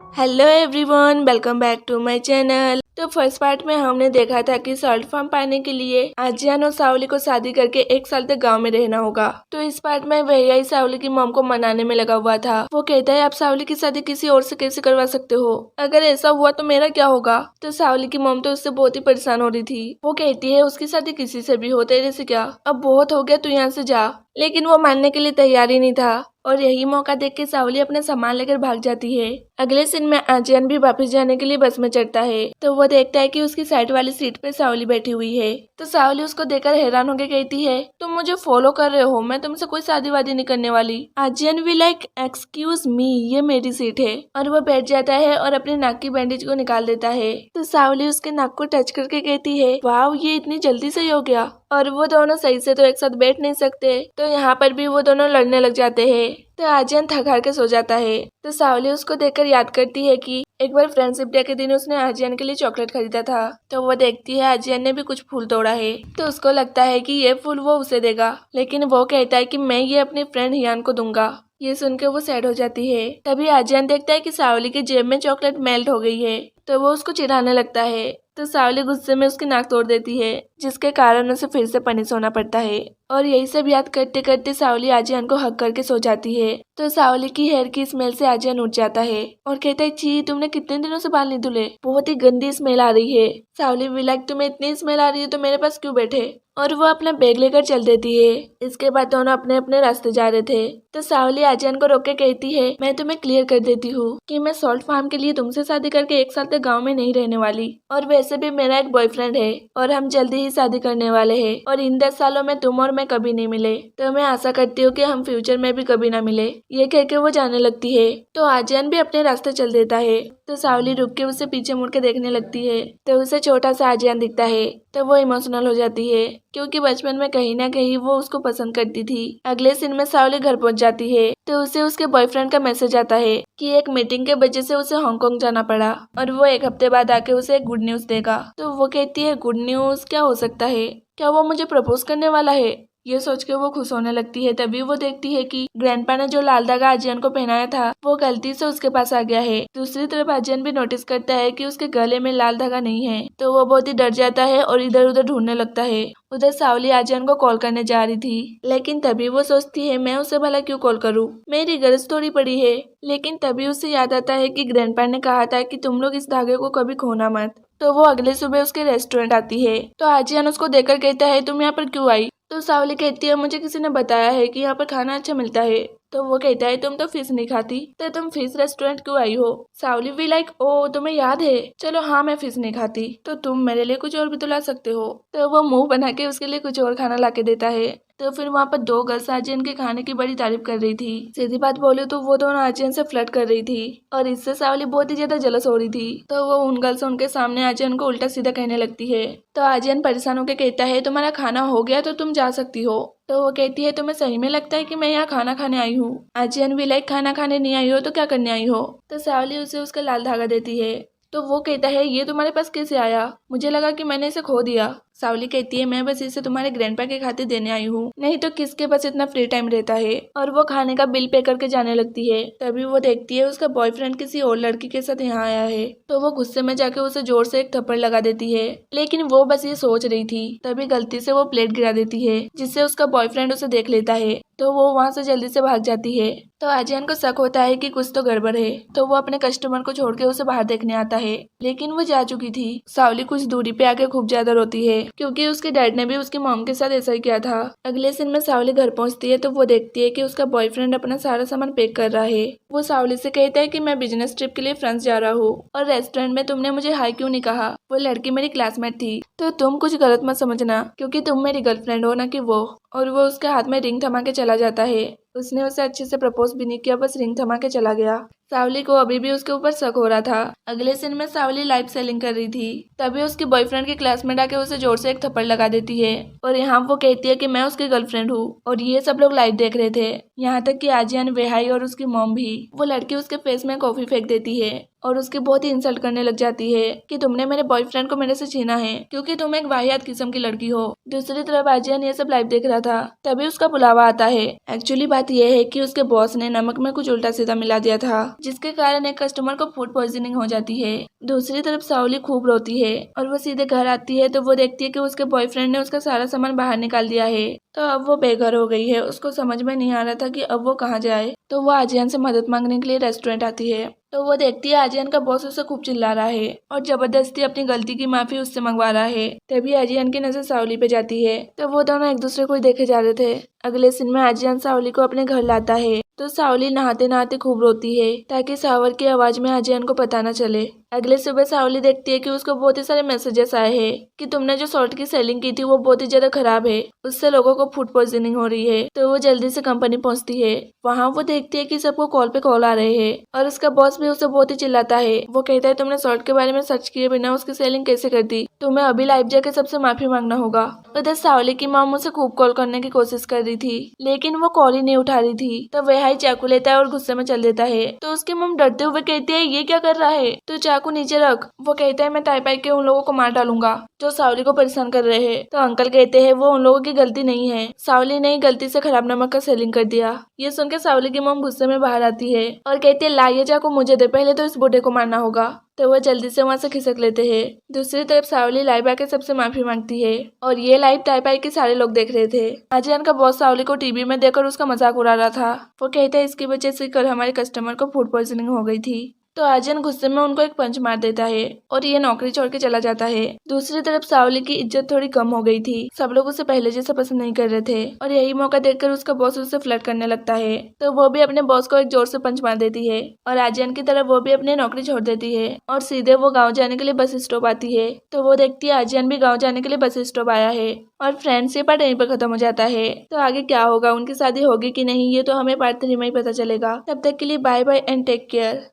Hello everyone, welcome back to my channel. तो first part में हमने देखा था कि सॉल्ट फार्म पाने के लिए आजियान और सावली को शादी करके 1 साल तक गांव में रहना होगा। तो इस पार्ट में भैया ही सावली की मॉम को मनाने में लगा हुआ था। वो कहता है आप सावली की शादी किसी और से कैसे करवा सकते हो, अगर ऐसा हुआ तो मेरा क्या होगा। तो सावली की मॉम तो उससे बहुत ही परेशान हो रही थी। वो कहती है उसकी शादी किसी से भी हो, तेरे से क्या, अब बहुत हो गया, तू यहाँ से जा। लेकिन वो मानने के लिए तैयार ही नहीं था और यही मौका देख के सावली अपने सामान लेकर भाग जाती है। अगले सीन में आजियान भी वापस जाने के लिए बस में चढ़ता है तो वो देखता है कि उसकी साइड वाली सीट पे सावली बैठी हुई है। तो सावली उसको देखकर हैरान होकर कहती है तुम मुझे फॉलो कर रहे हो, मैं तुमसे कोई शादी वादी नहीं करने वाली। आजियान भी लाइक एक्सक्यूज मी, ये मेरी सीट है, और वो बैठ जाता है और अपने नाक की बैंडेज को निकाल देता है। तो सावली उसके नाक को टच करके कहती है वाह, ये इतनी जल्दी सही हो गया। और वो दोनों सही से तो एक साथ बैठ नहीं सकते, तो यहाँ पर भी वो दोनों लड़ने लग जाते हैं। तो आजियान थक हार के सो जाता है। तो सावली उसको देखकर याद करती है कि एक बार फ्रेंडशिप डे के दिन उसने आजियान के लिए चॉकलेट खरीदा था। तो वो देखती है आजियान ने भी कुछ फूल तोड़ा है, तो उसको लगता है कि ये फूल वो उसे देगा, लेकिन वो कहता है कि मैं ये अपने फ्रेंड हियान को दूंगा। ये सुनकर वो सैड हो जाती है। तभी आजियान देखता है कि सावली की जेब में चॉकलेट मेल्ट हो गई है, तो वो उसको चिढ़ाने लगता है। तो सावली गुस्से में उसकी नाक तोड़ देती है, जिसके कारण उसे फिर से पनिश होना पड़ता है। और यही सब याद करते करते सावली आजियान को हक करके सो जाती है। तो सावली की हेयर की स्मेल से आजियान उठ जाता है और कहता है छी, तुमने कितने दिनों से बाल नहीं धुले, बहुत ही गंदी स्मेल आ रही है। सावली भी लाइक तुम्हें इतनी स्मेल आ रही है तो मेरे पास क्यों बैठे, और वो अपना बैग लेकर चल देती है। इसके बाद दोनों अपने अपने रास्ते जा रहे थे। तो सावली आजियान को रोक के कहती है मैं तुम्हें क्लियर कर देती हूँ कि मैं सॉल्ट फार्म के लिए तुमसे शादी करके 1 साल तक गाँव में नहीं रहने वाली, और वैसे भी मेरा एक बॉयफ्रेंड है और हम जल्दी ही शादी करने वाले हैं, और इन 10 सालों में तुम और मैं कभी नहीं मिले, तो मैं आशा करती हूँ कि हम फ्यूचर में भी कभी ना मिले। ये कह के वो जाने लगती है। तो आजियान भी अपने रास्ते चल देता है। तो सावली रुक के उसे पीछे मुड़ के देखने लगती है, तो उसे छोटा सा आजियान दिखता है। तो वो इमोशनल हो जाती है क्योंकि बचपन में कहीं ना कहीं वो उसको पसंद करती थी। अगले दिन में सावली घर पहुंच जाती है तो उसे उसके बॉयफ्रेंड का मैसेज आता है कि एक मीटिंग के वजह से उसे हांगकांग जाना पड़ा और वो 1 हफ्ते बाद आके उसे एक गुड न्यूज देगा। तो वो कहती है गुड न्यूज क्या हो सकता है, क्या वो मुझे प्रपोज करने वाला है। ये सोच के वो खुश होने लगती है। तभी वो देखती है कि ग्रैंडपा ने जो लाल धागा आजियान को पहनाया था वो गलती से उसके पास आ गया है। दूसरी तरफ आजियान भी नोटिस करता है कि उसके गले में लाल धागा नहीं है, तो वो बहुत ही डर जाता है और इधर उधर ढूंढने लगता है। उधर सावली आजियान को कॉल करने जा रही थी, लेकिन तभी वो सोचती है मैं उसे भला क्यों कॉल करूं, मेरी गरज थोड़ी पड़ी है। लेकिन तभी उसे याद आता है कि ग्रैंडपा ने कहा था कि तुम लोग इस धागे को कभी खोना मत। तो वो अगले सुबह उसके रेस्टोरेंट आती है। तो आजियान उसको देखकर कहता है तुम यहाँ पर क्यों आई। तो सावली कहती है मुझे किसी ने बताया है कि यहाँ पर खाना अच्छा मिलता है। तो वो कहता है तुम तो फिश नहीं खाती, तो तुम फिश रेस्टोरेंट क्यों आई हो। सावली भी लाइक ओ तुम्हें याद है, चलो हाँ मैं फिश नहीं खाती, तो तुम मेरे लिए कुछ और भी तो ला सकते हो। तो वो मुंह बना के उसके लिए कुछ और खाना ला के देता है। तो फिर वहाँ पर 2 गर्ल्स आजियान के खाने की बड़ी तारीफ कर रही थी। सीधी बात बोले तो वो दोनों आजियान से फ्लर्ट कर रही थी और इससे सावली बहुत ही ज्यादा जलस हो रही थी। तो वो उन गर्ल्स उनके सामने आजियान को उल्टा सीधा कहने लगती है। तो आजियान परेशान होकर कहता है तुम्हारा खाना हो गया तो तुम जा सकती हो। तो वो कहती है तुम्हें सही में लगता है कि मैं यहाँ खाना खाने आई हूँ। आजियान भी लाइक खाना खाने नहीं आई हो तो क्या करने आई हो। तो सावली उसे उसका लाल धागा देती है। तो वो कहता है ये तुम्हारे पास कैसे आया, मुझे लगा कि मैंने इसे खो दिया। सावली कहती है मैं बस इसे तुम्हारे ग्रैंडपा के खाते देने आई हूँ, नहीं तो किसके पास इतना फ्री टाइम रहता है। और वो खाने का बिल पे करके जाने लगती है। तभी वो देखती है उसका बॉयफ्रेंड किसी और लड़की के साथ यहाँ आया है। तो वो गुस्से में जाके उसे जोर से एक थप्पड़ लगा देती है, लेकिन वो बस ये सोच रही थी तभी गलती से वो प्लेट गिरा देती है, जिससे उसका बॉयफ्रेंड उसे देख लेता है। तो वो वहाँ से जल्दी से भाग जाती है। तो आजियान को शक होता है कि कुछ तो गड़बड़ है, तो वो अपने कस्टमर को छोड़ के उसे बाहर देखने आता है, लेकिन वो जा चुकी थी। सावली कुछ दूरी पे आके खूब ज्यादा रोती है क्योंकि उसके डैड ने भी उसकी मॉम के साथ ऐसा ही किया था। अगले दिन में सावली घर पहुंचती है तो वो देखती है कि उसका बॉयफ्रेंड अपना सारा सामान पैक कर रहा है। वो सावली से कहता है कि मैं बिजनेस ट्रिप के लिए फ्रांस जा रहा हूँ और रेस्टोरेंट में तुमने मुझे हाई क्यों नहीं कहा, वो लड़की मेरी क्लासमेट थी, तो तुम कुछ गलत मत समझना क्योंकि तुम मेरी गर्लफ्रेंड हो ना कि वो। और वो उसके हाथ में रिंग थमा के चला जाता है। उसने उसे अच्छे से प्रपोज भी नहीं किया, बस रिंग थमा के चला गया। सावली को अभी भी उसके ऊपर शक हो रहा था। अगले दिन में सावली लाइव सेलिंग कर रही थी, तभी उसकी बॉयफ्रेंड की क्लासमेट आके उसे जोर से एक थप्पड़ लगा देती है और यहाँ वो कहती है कि मैं उसकी गर्लफ्रेंड हूँ। और ये सब लोग लाइव देख रहे थे, यहाँ तक कि आजियान, वेहाई और उसकी मॉम भी। वो लड़की उसके फेस में कॉफी फेंक देती है और उसकी बहुत ही इंसल्ट करने लग जाती है कि तुमने मेरे बॉयफ्रेंड को मेरे से छीना है क्योंकि तुम एक वाहियात किस्म की लड़की हो। दूसरी तरफ आजियान ये सब लाइव देख रहा था, तभी उसका बुलावा आता है। एक्चुअली बात यह है कि उसके बॉस ने नमक में कुछ उल्टा सीधा मिला दिया था, जिसके कारण एक कस्टमर को फूड पॉइजनिंग हो जाती है। दूसरी तरफ सावली खूब रोती है और वो सीधे घर आती है तो वो देखती है कि उसके बॉयफ्रेंड ने उसका सारा सामान बाहर निकाल दिया है। तो अब वो बेघर हो गई है, उसको समझ में नहीं आ रहा था कि अब वो कहाँ जाए। तो वो आजियान से मदद मांगने के लिए रेस्टोरेंट आती है। तो वो देखती है आजियान का बॉस उसे खूब चिल्ला रहा है और जबरदस्ती अपनी गलती की माफी उससे मंगवा रहा है। तभी आजियान की नजर सावली पे जाती है। तो वो दोनों एक दूसरे को ही देखे जा रहे थे। अगले सीन में आजियान सावली को अपने घर लाता है तो सावली नहाते नहाते खूब रोती है ताकि सावर की आवाज में आजियान को पता न चले। अगले सुबह सावली देखती है कि उसको बहुत ही सारे मैसेजेस आए हैं कि तुमने जो सॉल्ट की सेलिंग की थी वो बहुत ही ज्यादा खराब है, उससे लोगों को फूड पॉइजनिंग हो रही है। तो वो जल्दी से कंपनी पहुंचती है। वहाँ वो देखती है कि सबको कॉल पे कॉल आ रहे हैं और उसका बॉस भी उसे बहुत ही चिल्लाता है। वो कहता है तुमने सॉल्ट के बारे में सर्च किए बिना उसकी सेलिंग कैसे कर दी, तुम्हें अभी लाइव जाके सबसे माफी मांगना होगा। उधर सावली की मॉम उसे खूब कॉल करने की कोशिश कर रही थी लेकिन वो कॉल ही नहीं उठा रही थी। तो वह चाकू लेता है और गुस्से में चल देता है। तो उसकी मॉम डरते हुए कहती है ये क्या कर रहा है, तो चाकू नीचे रख। वो कहता है मैं ताई पाई के उन लोगों को मार डालूंगा जो सावली को परेशान कर रहे हैं। तो अंकल कहते हैं वो उन लोगों की गलती नहीं है, सावली ने गलती से खराब नमक का सेलिंग कर दिया। ये सुनकर सावली की मॉम गुस्से में बाहर आती है और कहती है ला ये चाकू मुझे दे, पहले तो इस बूढ़े को मारना होगा। तो वह जल्दी से वहाँ से खिसक लेते हैं। दूसरी तरफ सावली लाइव आके सबसे माफी मांगती है और ये लाइव ताई पाई के सारे लोग देख रहे थे। आजियान का बॉस सावली को टीवी में देखकर उसका मजाक उड़ा रहा था। वो कहता है इसकी वजह से कल हमारे कस्टमर को फूड पॉइजनिंग हो गई थी। तो आजियान गुस्से में उनको एक पंच मार देता है और ये नौकरी छोड़ के चला जाता है। दूसरी तरफ सावली की इज्जत थोड़ी कम हो गई थी, सब लोग उसे पहले जैसा पसंद नहीं कर रहे थे और यही मौका देखकर उसका बॉस उससे फ्लर्ट करने लगता है। तो वो भी अपने बॉस को एक जोर से पंच मार देती है और आजियान की तरफ वो भी अपनी नौकरी छोड़ देती है और सीधे वो गाँव जाने के लिए बस स्टॉप आती है। तो वो देखती है आजियान भी गाँव जाने के लिए बस स्टॉप आया है और फ्रेंडशिप पार्ट यहीं पर खत्म हो जाता है। तो आगे क्या होगा, उनकी शादी होगी कि नहीं, ये तो हमें पार्ट 3 में ही पता चलेगा। तब तक के लिए bye bye and take care.